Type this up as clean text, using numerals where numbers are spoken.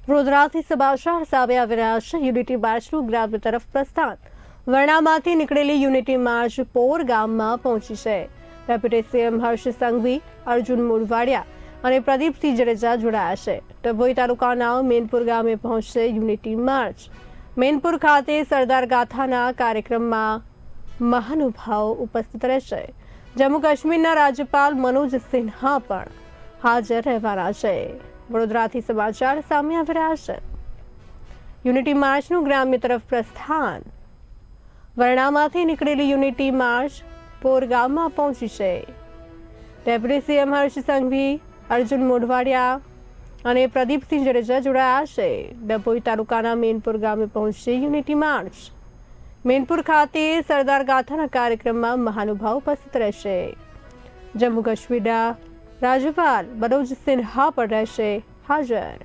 વડોદરાથી સમાચાર સામે આવી રહ્યા છે. યુનિટી માર્ચનું ગ્રામ્ય તરફ પ્રસ્થાન. વર્ણામાંથી નીકળેલી યુનિટી માર્ચ પોર ગામમાં પહોંચી છે. ડેપ્યુટી સીએમ હર્ષ સંઘવી, અર્જુન મોઢવાડિયા અને પ્રદીપસિંહ જાડેજા જોડાયા છે. ડભોઈ તાલુકાના મેનપુર ગામે પહોંચશે યુનિટી માર્ચ. મેનપુર ખાતે સરદાર ગાથાના કાર્યક્રમમાં મહાનુભાવો ઉપસ્થિત રહેશે. જમ્મુ કાશ્મીરના રાજ્યપાલ મનોજ સિન્હા પણ હાજર રહેવાના છે. વડોદરાથી સમાચાર સામે આવી રહ્યા છે. યુનિટી માર્ચનું ગ્રામ્ય તરફ પ્રસ્થાન. વર્ણામાંથી નીકળેલી યુનિટી માર્ચ પોર ગામમાં પહોંચી છે. ડેપ્યુટી સીએમ હર્ષ સંઘવી, અર્જુન મોઢવાડિયા અને પ્રદીપસિંહ જાડેજા જોડાયા છે. ડભોઈ તાલુકાના મેનપુર ગામે પહોંચશે યુનિટી માર્ચ. મેનપુર ખાતે સરદાર ગાથાના કાર્યક્રમમાં મહાનુભાવ ઉપસ્થિત રહેશે. જમ્મુ કાશ્મીરના રાજ્યપાલ મનોજ સિન્હા પણ રહેશે હાજર.